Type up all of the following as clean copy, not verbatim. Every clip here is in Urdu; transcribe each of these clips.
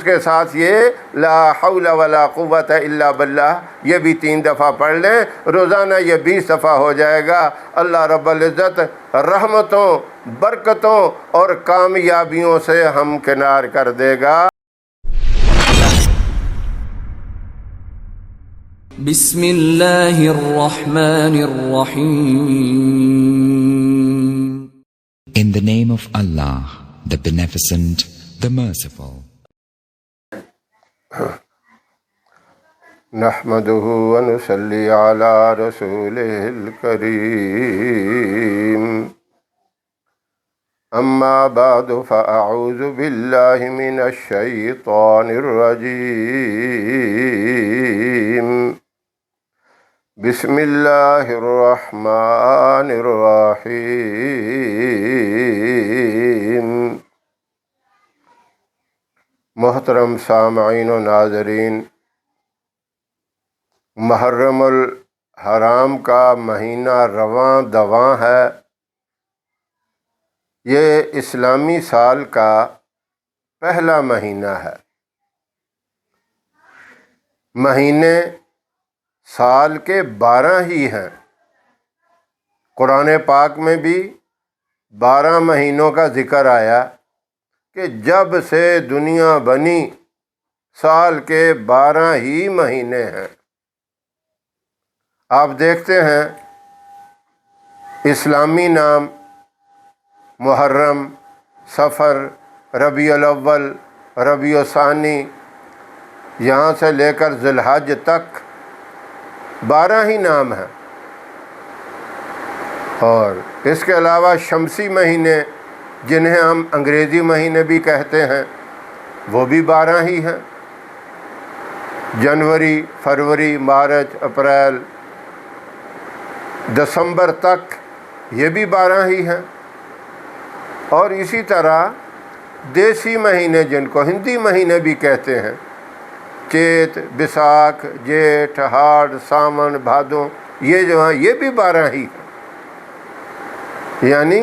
اس کے ساتھ یہ لا حول ولا قوت الا باللہ یہ بھی 3 دفعہ پڑھ لیں، روزانہ یہ 20 دفعہ ہو جائے گا۔ اللہ رب العزت رحمتوں، برکتوں اور کامیابیوں سے ہمکنار کر دے گا۔ بسم اللہ الرحمن الرحیم۔ In the name of Allah, the Beneficent, the Merciful. نحمده ونصلي على رسوله الكريم، أما بعد فأعوذ بالله من الشيطان الرجيم، بسم الله الرحمن الرحيم۔ محترم سامعین و ناظرین، محرم الحرام کا مہینہ رواں دواں ہے۔ یہ اسلامی سال کا پہلا مہینہ ہے۔ مہینے سال کے 12 ہی ہیں۔ قرآن پاک میں بھی 12 مہینوں کا ذکر آیا کہ جب سے دنیا بنی سال کے 12 ہی مہینے ہیں۔ آپ دیکھتے ہیں اسلامی نام محرم، صفر، ربیع الاول، ربیع الثانی، یہاں سے لے کر ذی الحج تک 12 ہی نام ہیں۔ اور اس کے علاوہ شمسی مہینے جنہیں ہم انگریزی مہینے بھی کہتے ہیں وہ بھی 12 ہی ہیں۔ جنوری، فروری، مارچ، اپریل، دسمبر تک یہ بھی 12 ہی ہیں۔ اور اسی طرح دیسی مہینے جن کو ہندی مہینے بھی کہتے ہیں، چیت، بیساکھ، جیٹھ، ہاڑ، ساون، بھادوں، یہ جو ہیں یہ بھی 12 ہی ہیں۔ یعنی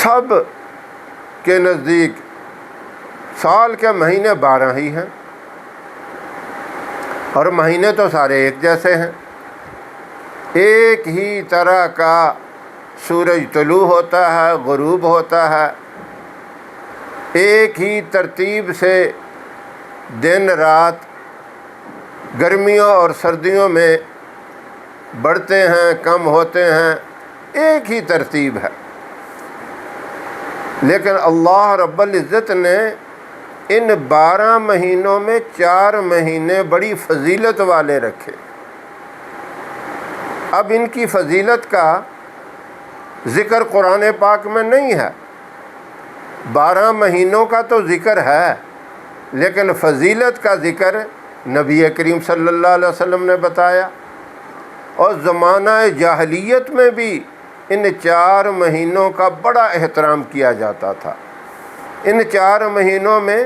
سب کے نزدیک سال کے مہینے 12 ہی ہیں، اور مہینے تو سارے ایک جیسے ہیں۔ ایک ہی طرح کا سورج طلوع ہوتا ہے، غروب ہوتا ہے، ایک ہی ترتیب سے دن رات گرمیوں اور سردیوں میں بڑھتے ہیں، کم ہوتے ہیں، ایک ہی ترتیب ہے۔ لیکن اللہ رب العزت نے ان 12 مہینوں میں 4 مہینے بڑی فضیلت والے رکھے۔ اب ان کی فضیلت کا ذکر قرآن پاک میں نہیں ہے۔ 12 مہینوں کا تو ذکر ہے، لیکن فضیلت کا ذکر نبی کریم صلی اللہ علیہ وسلم نے بتایا۔ اور زمانہ جاہلیت میں بھی ان 4 مہینوں کا بڑا احترام کیا جاتا تھا۔ ان 4 مہینوں میں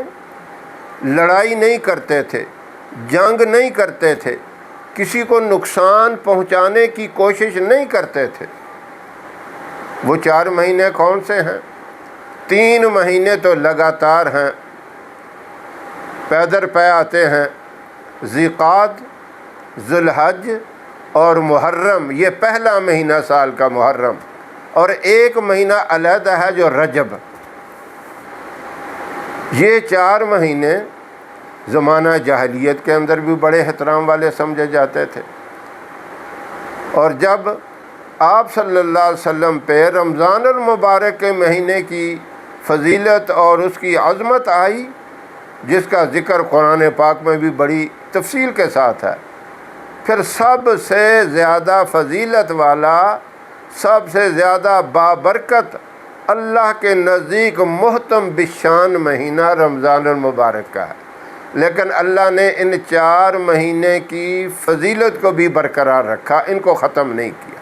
لڑائی نہیں کرتے تھے، جنگ نہیں کرتے تھے، کسی کو نقصان پہنچانے کی کوشش نہیں کرتے تھے۔ وہ 4 مہینے کون سے ہیں؟ 3 مہینے تو لگاتار ہیں، پے در پے آتے ہیں، ذی قعدہ، ذی الحج اور محرم۔ یہ پہلا مہینہ سال کا محرم، اور ایک مہینہ علیحدہ ہے جو رجب۔ یہ 4 مہینے زمانہ جاہلیت کے اندر بھی بڑے احترام والے سمجھے جاتے تھے۔ اور جب آپ صلی اللہ علیہ وسلم پہ رمضان المبارک کے مہینے کی فضیلت اور اس کی عظمت آئی، جس کا ذکر قرآن پاک میں بھی بڑی تفصیل کے ساتھ ہے، پھر سب سے زیادہ فضیلت والا، سب سے زیادہ بابرکت، اللہ کے نزدیک محتم بالشان مہینہ رمضان المبارک کا ہے۔ لیکن اللہ نے ان 4 مہینے کی فضیلت کو بھی برقرار رکھا، ان کو ختم نہیں کیا۔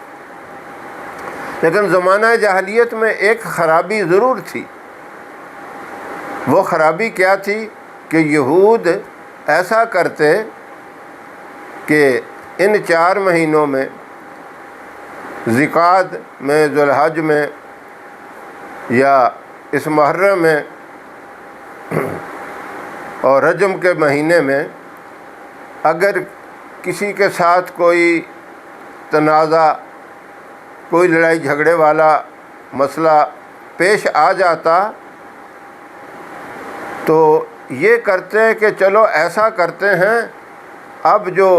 لیکن زمانہ جاہلیت میں ایک خرابی ضرور تھی۔ وہ خرابی کیا تھی کہ یہود ایسا کرتے کہ ان 4 مہینوں میں، ذی قعدہ میں، ذی الحج میں یا اس محرم میں اور رجب کے مہینے میں اگر کسی کے ساتھ کوئی تنازع، کوئی لڑائی جھگڑے والا مسئلہ پیش آ جاتا تو یہ کرتے کہ چلو ایسا کرتے ہیں، اب جو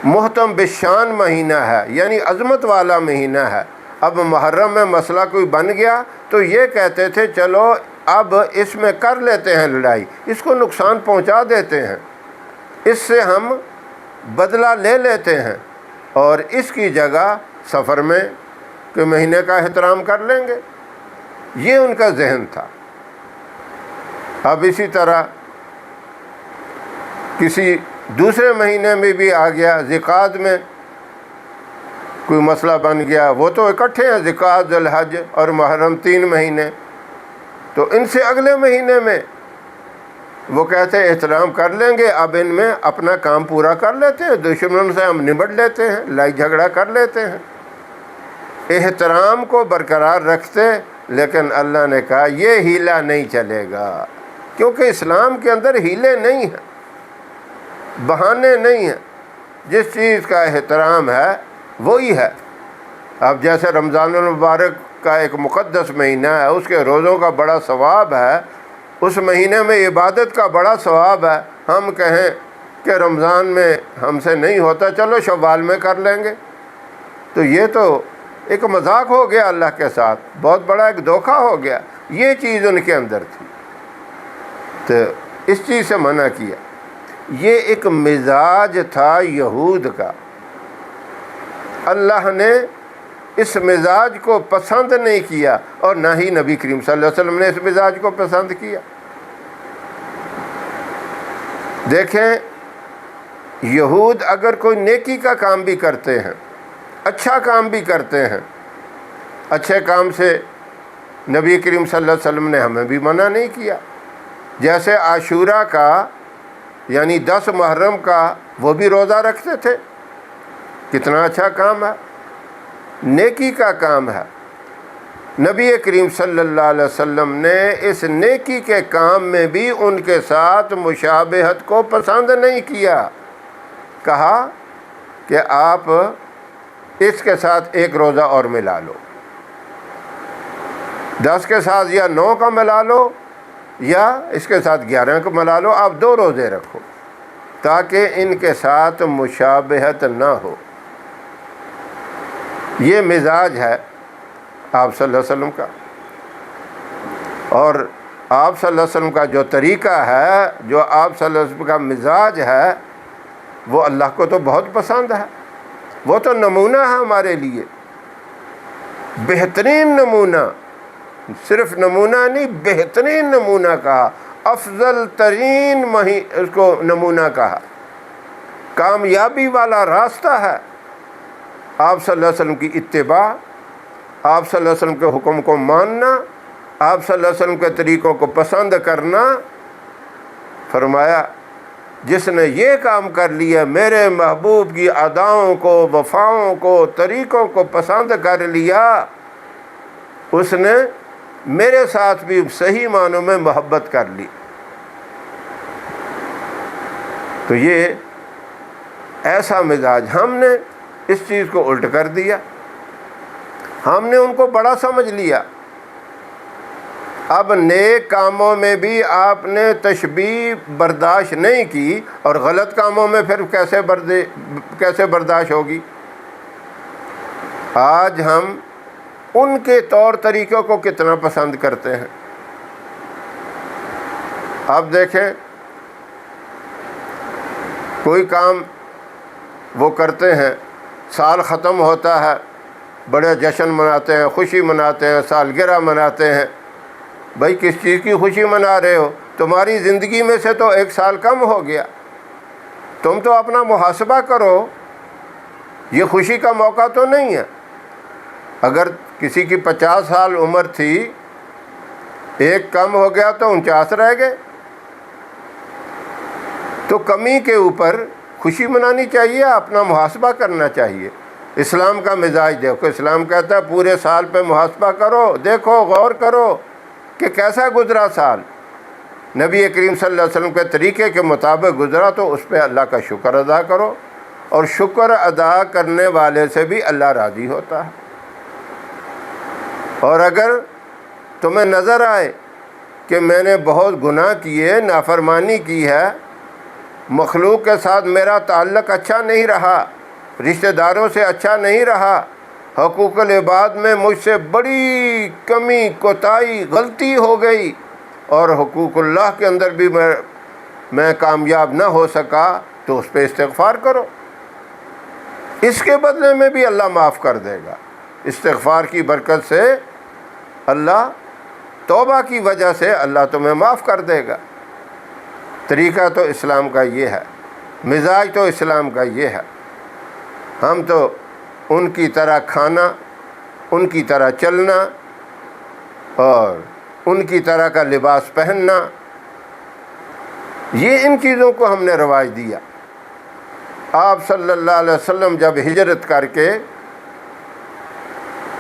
محتم بالشان مہینہ ہے یعنی عظمت والا مہینہ ہے، اب محرم میں مسئلہ کوئی بن گیا تو یہ کہتے تھے چلو اب اس میں کر لیتے ہیں لڑائی، اس کو نقصان پہنچا دیتے ہیں، اس سے ہم بدلہ لے لیتے ہیں اور اس کی جگہ سفر میں کے مہینے کا احترام کر لیں گے۔ یہ ان کا ذہن تھا۔ اب اسی طرح کسی دوسرے مہینے میں بھی آ گیا، ذوالقعدہ میں کوئی مسئلہ بن گیا، وہ تو اکٹھے ہیں، ذوالقعدہ، ذوالحج اور محرم 3 مہینے، تو ان سے اگلے مہینے میں وہ کہتے ہیں احترام کر لیں گے، اب ان میں اپنا کام پورا کر لیتے ہیں، دشمنوں سے ہم نمٹ لیتے ہیں، لڑائی جھگڑا کر لیتے ہیں، احترام کو برقرار رکھتے۔ لیکن اللہ نے کہا یہ ہیلا نہیں چلے گا، کیونکہ اسلام کے اندر ہیلے نہیں ہیں، بہانے نہیں ہیں، جس چیز کا احترام ہے وہی ہے۔ اب جیسے رمضان المبارک کا ایک مقدس مہینہ ہے، اس کے روزوں کا بڑا ثواب ہے، اس مہینے میں عبادت کا بڑا ثواب ہے، ہم کہیں کہ رمضان میں ہم سے نہیں ہوتا، چلو شوال میں کر لیں گے، تو یہ تو ایک مذاق ہو گیا اللہ کے ساتھ، بہت بڑا ایک دھوکہ ہو گیا۔ یہ چیز ان کے اندر تھی تو اس چیز سے منع کیا۔ یہ ایک مزاج تھا یہود کا، اللہ نے اس مزاج کو پسند نہیں کیا اور نہ ہی نبی کریم صلی اللہ علیہ وسلم نے اس مزاج کو پسند کیا۔ دیکھیں، یہود اگر کوئی نیکی کا کام بھی کرتے ہیں، اچھا کام بھی کرتے ہیں، اچھے کام سے نبی کریم صلی اللہ علیہ وسلم نے ہمیں بھی منع نہیں کیا۔ جیسے عاشورہ کا یعنی 10 محرم کا وہ بھی روزہ رکھتے تھے، کتنا اچھا کام ہے، نیکی کا کام ہے۔ نبی کریم صلی اللہ علیہ وسلم نے اس نیکی کے کام میں بھی ان کے ساتھ مشابہت کو پسند نہیں کیا، کہا کہ آپ اس کے ساتھ ایک روزہ اور ملا لو، 10 کے ساتھ یا 9 کا ملا لو یا اس کے ساتھ 11 کا ملا لو، آپ 2 روزے رکھو تاکہ ان کے ساتھ مشابہت نہ ہو۔ یہ مزاج ہے آپ صلی اللہ علیہ وسلم کا، اور آپ صلی اللہ علیہ وسلم کا جو طریقہ ہے، جو آپ صلی اللہ علیہ وسلم کا مزاج ہے، وہ اللہ کو تو بہت پسند ہے، وہ تو نمونہ ہے ہمارے لیے، بہترین نمونہ، صرف نمونہ نہیں، بہترین نمونہ کہا، افضل ترین اس کو نمونہ کہا، کامیابی والا راستہ ہے آپ صلی اللہ علیہ وسلم کی اتباع، آپ صلی اللہ علیہ وسلم کے حکم کو ماننا، آپ صلی اللہ علیہ وسلم کے طریقوں کو پسند کرنا۔ فرمایا جس نے یہ کام کر لیا، میرے محبوب کی اداؤں کو، وفاؤں کو، طریقوں کو پسند کر لیا، اس نے میرے ساتھ بھی صحیح معنوں میں محبت کر لی۔ تو یہ ایسا مزاج، ہم نے اس چیز کو الٹ کر دیا، ہم نے ان کو بڑا سمجھ لیا۔ اب نیک کاموں میں بھی آپ نے تشبیہ برداشت نہیں کی، اور غلط کاموں میں پھر کیسے برداشت ہوگی؟ آج ہم ان کے طور طریقوں کو کتنا پسند کرتے ہیں۔ اب دیکھیں، کوئی کام وہ کرتے ہیں، سال ختم ہوتا ہے، بڑے جشن مناتے ہیں، خوشی مناتے ہیں، سالگرہ مناتے ہیں۔ بھائی کس چیز کی خوشی منا رہے ہو؟ تمہاری زندگی میں سے تو 1 سال کم ہو گیا، تم تو اپنا محاسبہ کرو، یہ خوشی کا موقع تو نہیں ہے۔ اگر کسی کی 50 سال عمر تھی، 1 کم ہو گیا تو 49 رہ گئے، تو کمی کے اوپر خوشی منانی چاہیے، اپنا محاسبہ کرنا چاہیے۔ اسلام کا مزاج دیکھو، اسلام کہتا ہے پورے سال پہ محاسبہ کرو، دیکھو، غور کرو کہ کیسا گزرا سال، نبی کریم صلی اللہ علیہ وسلم کے طریقے کے مطابق گزرا تو اس پہ اللہ کا شکر ادا کرو، اور شکر ادا کرنے والے سے بھی اللہ راضی ہوتا ہے۔ اور اگر تمہیں نظر آئے کہ میں نے بہت گناہ کیے، نافرمانی کی ہے، مخلوق کے ساتھ میرا تعلق اچھا نہیں رہا، رشتہ داروں سے اچھا نہیں رہا، حقوق العباد میں مجھ سے بڑی کمی، کوتاہی، غلطی ہو گئی، اور حقوق اللہ کے اندر بھی میں کامیاب نہ ہو سکا، تو اس پہ استغفار کرو، اس کے بدلے میں بھی اللہ معاف کر دے گا۔ استغفار کی برکت سے اللہ، توبہ کی وجہ سے اللہ تمہیں معاف کر دے گا۔ طریقہ تو اسلام کا یہ ہے، مزاج تو اسلام کا یہ ہے۔ ہم تو ان کی طرح کھانا، ان کی طرح چلنا، اور ان کی طرح کا لباس پہننا، یہ ان چیزوں کو ہم نے رواج دیا۔ آپ صلی اللہ علیہ وسلم جب ہجرت کر کے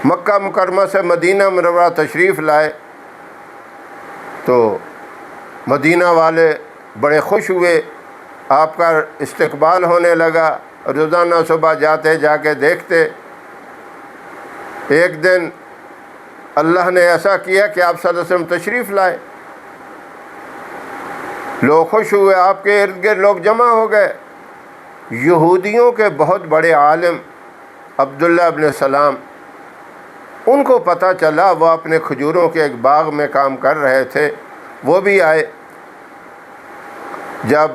مکہ مکرمہ سے مدینہ منورہ تشریف لائے تو مدینہ والے بڑے خوش ہوئے، آپ کا استقبال ہونے لگا، روزانہ صبح جاتے، جا کے دیکھتے۔ ایک دن اللہ نے ایسا کیا کہ آپ صلی اللہ علیہ وسلم تشریف لائے، لوگ خوش ہوئے، آپ کے ارد گرد لوگ جمع ہو گئے۔ یہودیوں کے بہت بڑے عالم عبداللہ ابن سلام، ان کو پتہ چلا، وہ اپنے کھجوروں کے ایک باغ میں کام کر رہے تھے، وہ بھی آئے۔ جب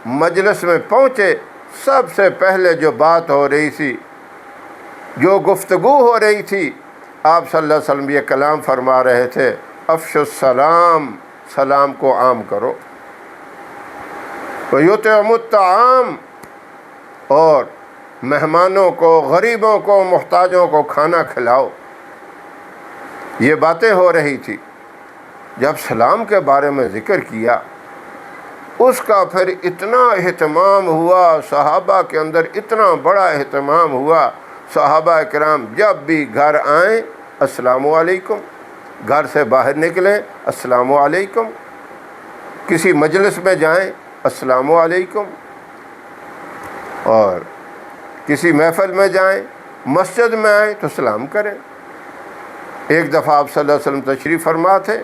مجلس میں پہنچے، سب سے پہلے جو بات ہو رہی تھی، جو گفتگو ہو رہی تھی، آپ صلی اللہ علیہ وسلم یہ کلام فرما رہے تھے، افشوا السلام، سلام کو عام کرو، وَيُطْعِمُ الطَّعَامَ، اور مہمانوں کو، غریبوں کو، محتاجوں کو کھانا کھلاؤ۔ یہ باتیں ہو رہی تھی۔ جب سلام کے بارے میں ذکر کیا، اس کا پھر اتنا اہتمام ہوا، صحابہ کے اندر اتنا بڑا اہتمام ہوا، صحابہ کرام جب بھی گھر آئیں السلام علیکم، گھر سے باہر نکلیں السلام علیکم، کسی مجلس میں جائیں السلام علیکم، اور کسی محفل میں جائیں، مسجد میں آئیں تو سلام کریں۔ ایک دفعہ آپ صلی اللہ علیہ وسلم تشریف فرما تھے،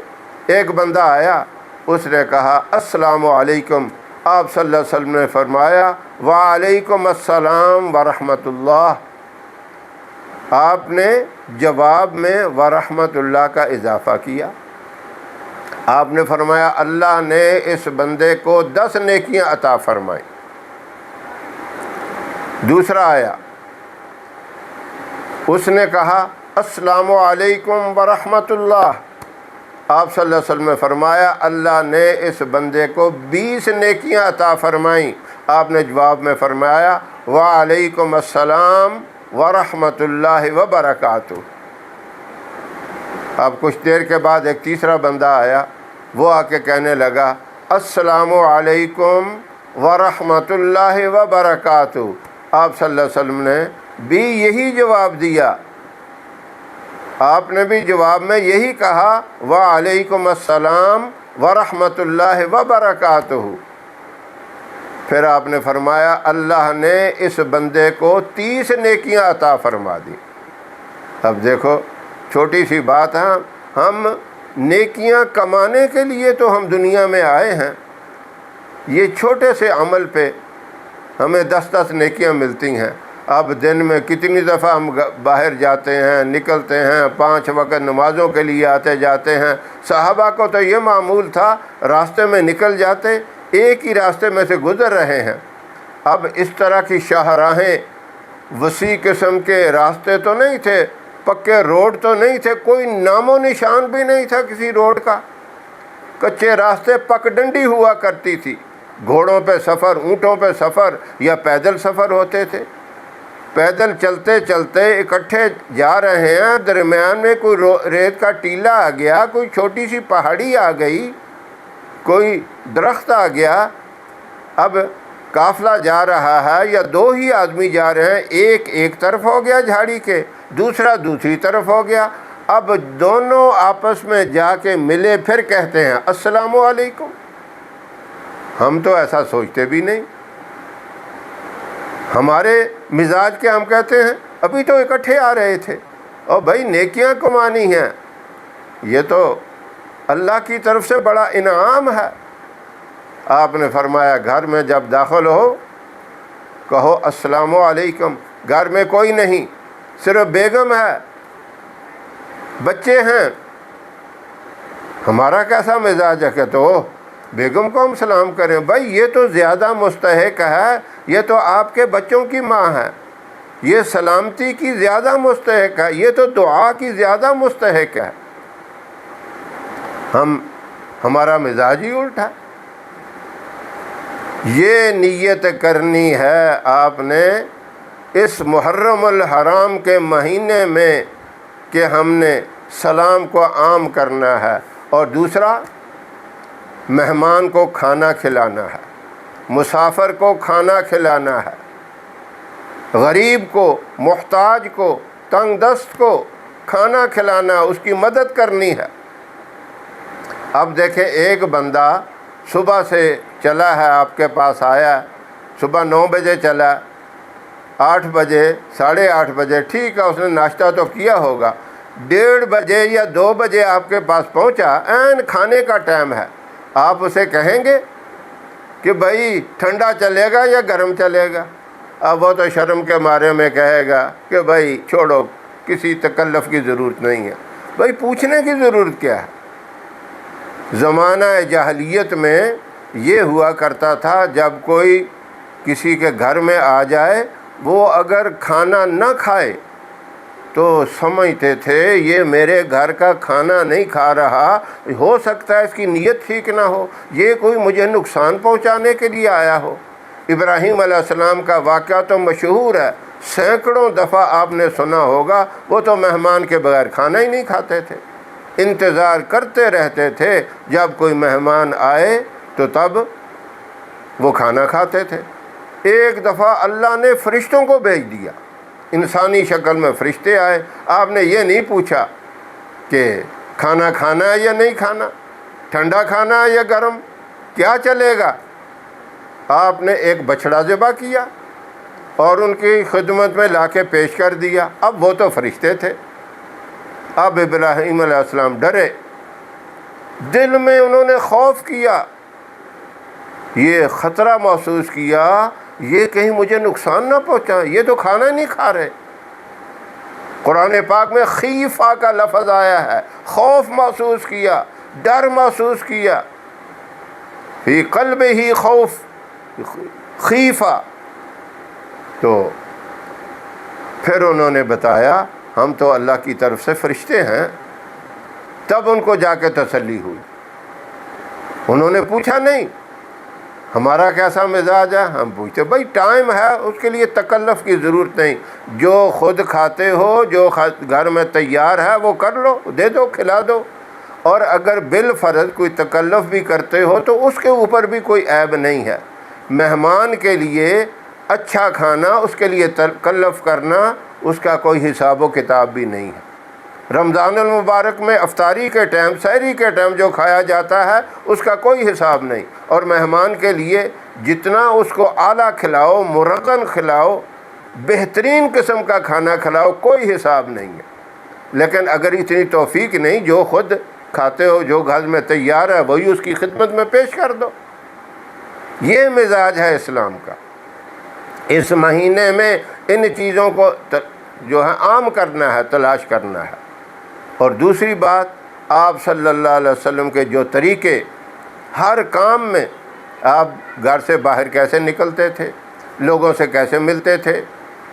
ایک بندہ آیا، اس نے کہا السلام علیکم، آپ صلی اللہ علیہ وسلم نے فرمایا وعلیکم السلام ورحمۃ اللہ۔ آپ نے جواب میں ورحمۃ اللہ کا اضافہ کیا۔ آپ نے فرمایا اللہ نے اس بندے کو 10 نیکیاں عطا فرمائیں۔ دوسرا آیا، اس نے کہا السلام علیکم ورحمۃ اللہ۔ آپ صلی اللہ علیہ وسلم نے فرمایا اللہ نے اس بندے کو 20 نیکیاں عطا فرمائیں۔ آپ نے جواب میں فرمایا وعلیکم السلام ورحمۃ اللہ وبرکاتہ۔ اب کچھ دیر کے بعد ایک تیسرا بندہ آیا، وہ آ کے کہنے لگا السلام علیکم ورحمۃ اللہ وبرکاتہ۔ آپ صلی اللہ علیہ وسلم نے بھی یہی جواب دیا، آپ نے بھی جواب میں یہی کہا وعلیکم السلام ورحمۃ اللہ وبرکاتہ۔ پھر آپ نے فرمایا اللہ نے اس بندے کو 30 نیکیاں عطا فرما دی۔ اب دیکھو چھوٹی سی بات ہے، ہم نیکیاں کمانے کے لیے تو ہم دنیا میں آئے ہیں، یہ چھوٹے سے عمل پہ ہمیں 10 نیکیاں ملتی ہیں۔ اب دن میں کتنی دفعہ ہم باہر جاتے ہیں، نکلتے ہیں، 5 وقت نمازوں کے لیے آتے جاتے ہیں۔ صحابہ کو تو یہ معمول تھا، راستے میں نکل جاتے، ایک ہی راستے میں سے گزر رہے ہیں۔ اب اس طرح کی شاہراہیں، وسیع قسم کے راستے تو نہیں تھے، پکے روڈ تو نہیں تھے، کوئی نام و نشان بھی نہیں تھا کسی روڈ کا، کچے راستے، پک ڈنڈی ہوا کرتی تھی، گھوڑوں پہ سفر، اونٹوں پہ سفر یا پیدل سفر ہوتے تھے۔ پیدل چلتے چلتے اکٹھے جا رہے ہیں، درمیان میں کوئی ریت کا ٹیلا آ گیا، کوئی چھوٹی سی پہاڑی آ گئی، کوئی درخت آ گیا۔ اب قافلہ جا رہا ہے یا 2 ہی آدمی جا رہے ہیں، ایک طرف ہو گیا جھاڑی کے، دوسرا دوسری طرف ہو گیا۔ اب دونوں آپس میں جا کے ملے، پھر کہتے ہیں السلام علیکم۔ ہم تو ایسا سوچتے بھی نہیں. ہمارے مزاج کے ہم کہتے ہیں ابھی تو اکٹھے آ رہے تھے اور بھائی نیکیاں کمانی ہیں، یہ تو اللہ کی طرف سے بڑا انعام ہے. آپ نے فرمایا گھر میں جب داخل ہو کہو السلام علیکم. گھر میں کوئی نہیں، صرف بیگم ہے، بچے ہیں. ہمارا کیسا مزاج ہے کہ تو بیگم کو ہم سلام کریں؟ بھائی یہ تو زیادہ مستحق ہے، یہ تو آپ کے بچوں کی ماں ہے، یہ سلامتی کی زیادہ مستحق ہے، یہ تو دعا کی زیادہ مستحق ہے. ہمارا مزاج ہی الٹا. یہ نیت کرنی ہے آپ نے اس محرم الحرام کے مہینے میں کہ ہم نے سلام کو عام کرنا ہے. اور دوسرا، مہمان کو کھانا کھلانا ہے، مسافر کو کھانا کھلانا ہے، غریب کو، محتاج کو، تنگ دست کو کھانا کھلانا، اس کی مدد کرنی ہے. اب دیکھیں ایک بندہ صبح سے چلا ہے، آپ کے پاس آیا، صبح 9 بجے چلا، 8 بجے 8:30 بجے ٹھیک ہے اس نے ناشتہ تو کیا ہوگا، 1:30 بجے یا 2 بجے آپ کے پاس پہنچا، عین کھانے کا ٹائم ہے. آپ اسے کہیں گے کہ بھائی ٹھنڈا چلے گا یا گرم چلے گا؟ اب وہ تو شرم کے مارے میں کہے گا کہ بھائی چھوڑو، کسی تکلف کی ضرورت نہیں ہے. بھائی پوچھنے کی ضرورت کیا ہے؟ زمانہ جاہلیت میں یہ ہوا کرتا تھا، جب کوئی کسی کے گھر میں آ جائے، وہ اگر کھانا نہ کھائے تو سمجھتے تھے یہ میرے گھر کا کھانا نہیں کھا رہا، ہو سکتا ہے اس کی نیت ٹھیک نہ ہو، یہ کوئی مجھے نقصان پہنچانے کے لیے آیا ہو. ابراہیم علیہ السلام کا واقعہ تو مشہور ہے، سینکڑوں دفعہ آپ نے سنا ہوگا. وہ تو مہمان کے بغیر کھانا ہی نہیں کھاتے تھے، انتظار کرتے رہتے تھے جب کوئی مہمان آئے تو تب وہ کھانا کھاتے تھے. ایک دفعہ اللہ نے فرشتوں کو بھیج دیا، انسانی شکل میں فرشتے آئے. آپ نے یہ نہیں پوچھا کہ کھانا کھانا ہے یا نہیں کھانا، ٹھنڈا کھانا ہے یا گرم، کیا چلے گا. آپ نے ایک بچڑا ذبح کیا اور ان کی خدمت میں لا کے پیش کر دیا. اب وہ تو فرشتے تھے. اب ابراہیم علیہ السلام ڈرے، دل میں انہوں نے خوف کیا، یہ خطرہ محسوس کیا، یہ کہیں مجھے نقصان نہ پہنچائے، یہ تو کھانا نہیں کھا رہے. قرآن پاک میں خیفہ کا لفظ آیا ہے، خوف محسوس کیا، ڈر محسوس کیا. فی قلب ہی خوف، خیفہ. تو پھر انہوں نے بتایا ہم تو اللہ کی طرف سے فرشتے ہیں. تب ان کو جا کے تسلی ہوئی. انہوں نے پوچھا نہیں ہمارا کیسا مزاج ہے، ہم پوچھتے بھائی ٹائم ہے، اس کے لیے تکلف کی ضرورت نہیں، جو خود کھاتے ہو، جو گھر میں تیار ہے وہ کر لو، دے دو، کھلا دو. اور اگر بالفرض کوئی تکلف بھی کرتے ہو تو اس کے اوپر بھی کوئی عیب نہیں ہے. مہمان کے لیے اچھا کھانا، اس کے لیے تکلف کرنا، اس کا کوئی حساب و کتاب بھی نہیں ہے. رمضان المبارک میں افطاری کے ٹائم، سحری کے ٹائم جو کھایا جاتا ہے اس کا کوئی حساب نہیں. اور مہمان کے لیے جتنا اس کو اعلیٰ کھلاؤ، مرغن کھلاؤ، بہترین قسم کا کھانا کھلاؤ، کوئی حساب نہیں ہے. لیکن اگر اتنی توفیق نہیں، جو خود کھاتے ہو، جو گھر میں تیار ہے وہی اس کی خدمت میں پیش کر دو. یہ مزاج ہے اسلام کا. اس مہینے میں ان چیزوں کو جو ہے عام کرنا ہے، تلاش کرنا ہے. اور دوسری بات، آپ صلی اللہ علیہ وسلم کے جو طریقے، ہر کام میں آپ گھر سے باہر کیسے نکلتے تھے، لوگوں سے کیسے ملتے تھے،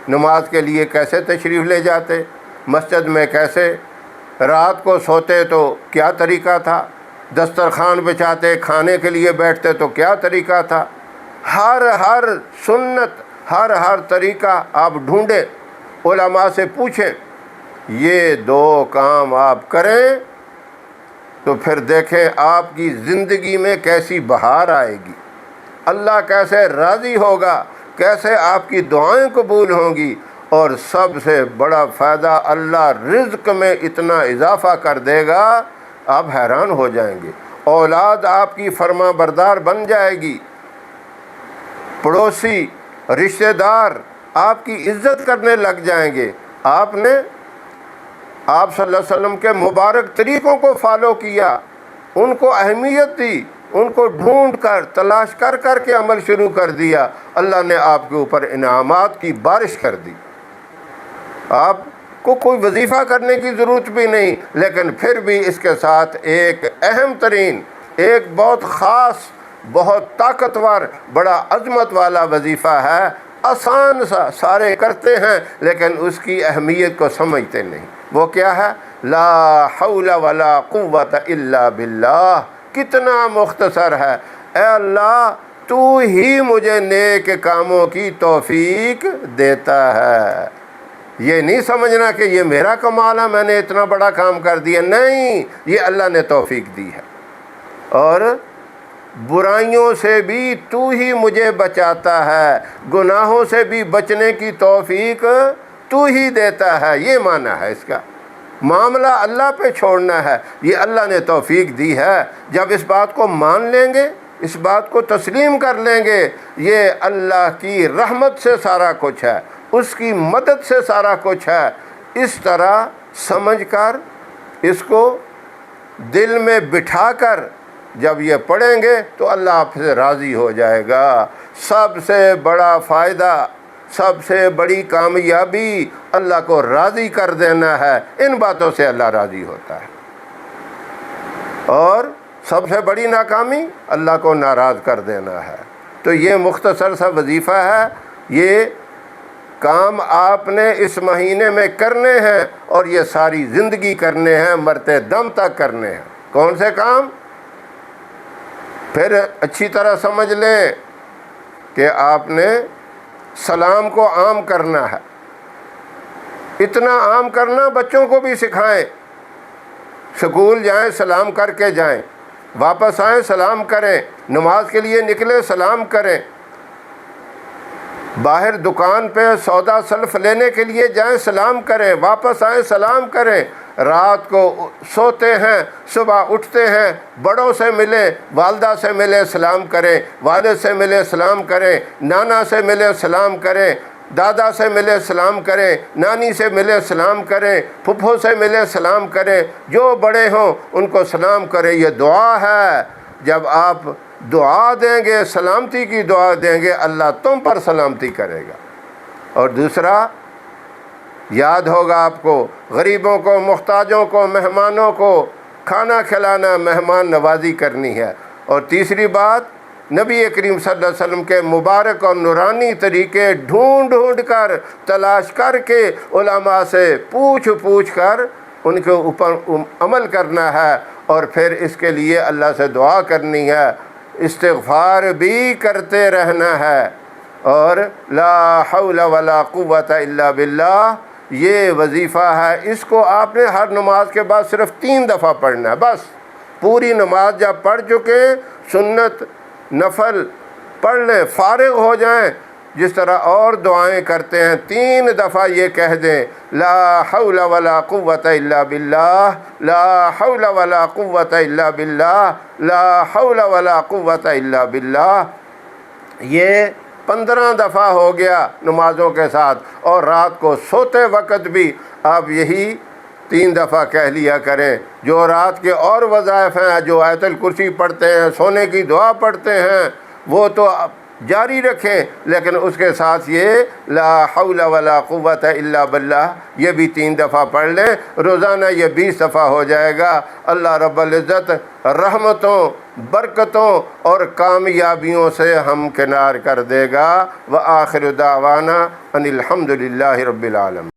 نماز کے لیے کیسے تشریف لے جاتے، مسجد میں کیسے، رات کو سوتے تو کیا طریقہ تھا، دسترخوان بچھاتے، کھانے کے لیے بیٹھتے تو کیا طریقہ تھا. ہر سنت، ہر طریقہ آپ ڈھونڈیں، علماء سے پوچھیں. یہ 2 کام آپ کریں تو پھر دیکھیں آپ کی زندگی میں کیسی بہار آئے گی، اللہ کیسے راضی ہوگا، کیسے آپ کی دعائیں قبول ہوں گی. اور سب سے بڑا فائدہ، اللہ رزق میں اتنا اضافہ کر دے گا آپ حیران ہو جائیں گے. اولاد آپ کی فرما بردار بن جائے گی، پڑوسی رشتہ دار آپ کی عزت کرنے لگ جائیں گے۔ آپ نے آپ صلی اللہ علیہ وسلم کے مبارک طریقوں کو فالو کیا، ان کو اہمیت دی، ان کو ڈھونڈ کر تلاش کر کر کے عمل شروع کر دیا، اللہ نے آپ کے اوپر انعامات کی بارش کر دی۔ آپ کو کوئی وظیفہ کرنے کی ضرورت بھی نہیں، لیکن پھر بھی اس کے ساتھ ایک اہم ترین، ایک بہت خاص، بہت طاقتور، بڑا عظمت والا وظیفہ ہے، آسان سا سارے کرتے ہیں لیکن اس کی اہمیت کو سمجھتے نہیں۔ وہ کیا ہے؟ لا حول ولا قوت الا باللہ۔ کتنا مختصر ہے، اے اللہ تو ہی مجھے نیک کاموں کی توفیق دیتا ہے۔ یہ نہیں سمجھنا کہ یہ میرا کمال ہے، میں نے اتنا بڑا کام کر دیا، نہیں، یہ اللہ نے توفیق دی ہے۔ اور برائیوں سے بھی تو ہی مجھے بچاتا ہے، گناہوں سے بھی بچنے کی توفیق تو ہی دیتا ہے، یہ معنی ہے اس کا۔ معاملہ اللہ پہ چھوڑنا ہے، یہ اللہ نے توفیق دی ہے۔ جب اس بات کو مان لیں گے، اس بات کو تسلیم کر لیں گے، یہ اللہ کی رحمت سے سارا کچھ ہے، اس کی مدد سے سارا کچھ ہے، اس طرح سمجھ کر اس کو دل میں بٹھا کر جب یہ پڑھیں گے تو اللہ آپ سے راضی ہو جائے گا۔ سب سے بڑا فائدہ، سب سے بڑی کامیابی اللہ کو راضی کر دینا ہے، ان باتوں سے اللہ راضی ہوتا ہے۔ اور سب سے بڑی ناکامی اللہ کو ناراض کر دینا ہے۔ تو یہ مختصر سا وظیفہ ہے، یہ کام آپ نے اس مہینے میں کرنے ہیں اور یہ ساری زندگی کرنے ہیں، مرتے دم تک کرنے ہیں۔ کون سے کام؟ پھر اچھی طرح سمجھ لیں کہ آپ نے سلام کو عام کرنا ہے، اتنا عام کرنا بچوں کو بھی سکھائیں۔ سکول جائیں سلام کر کے جائیں، واپس آئیں سلام کریں، نماز کے لیے نکلیں سلام کریں، باہر دکان پہ سودا سلف لینے کے لیے جائیں سلام کریں، واپس آئیں سلام کریں، رات کو سوتے ہیں صبح اٹھتے ہیں بڑوں سے ملیں، والدہ سے ملیں سلام کریں، والد سے ملیں سلام کریں، نانا سے ملیں سلام کریں، دادا سے ملے سلام کریں، نانی سے ملے سلام کریں، پھپھو سے ملے سلام کریں، جو بڑے ہوں ان کو سلام کریں۔ یہ دعا ہے، جب آپ دعا دیں گے، سلامتی کی دعا دیں گے، اللہ تم پر سلامتی کرے گا۔ اور دوسرا، یاد ہوگا آپ کو، غریبوں کو، محتاجوں کو، مہمانوں کو کھانا کھلانا، مہمان نوازی کرنی ہے۔ اور تیسری بات، نبی کریم صلی اللہ علیہ وسلم کے مبارک اور نورانی طریقے ڈھونڈ ڈھونڈ کر، تلاش کر کے، علماء سے پوچھ پوچھ کر ان کے اوپر عمل کرنا ہے، اور پھر اس کے لیے اللہ سے دعا کرنی ہے، استغفار بھی کرتے رہنا ہے۔ اور لا حول ولا قوت الا باللہ یہ وظیفہ ہے، اس کو آپ نے ہر نماز کے بعد صرف 3 دفعہ پڑھنا ہے، بس۔ پوری نماز جب پڑھ چکے، سنت نفل پڑھ لیں، فارغ ہو جائیں، جس طرح اور دعائیں کرتے ہیں 3 دفعہ یہ کہہ دیں، لا حول ولا قوت الا باللہ، لا حول ولا قوت الا باللہ، لا حول ولا قوت الا باللہ۔ یہ 15 دفعہ ہو گیا نمازوں کے ساتھ، اور رات کو سوتے وقت بھی آپ یہی 3 دفعہ کہہ لیا کریں۔ جو رات کے اور وظائف ہیں، جو آیت الکرسی پڑھتے ہیں، سونے کی دعا پڑھتے ہیں، وہ تو جاری رکھیں، لیکن اس کے ساتھ یہ لا حول ولا قوت الا باللہ یہ بھی 3 دفعہ پڑھ لیں۔ روزانہ یہ 20 دفعہ ہو جائے گا۔ اللہ رب العزت رحمتوں، برکتوں اور کامیابیوں سے ہمکنار کر دے گا۔ وآخر دعوانا ان الحمد للہ رب العالمین۔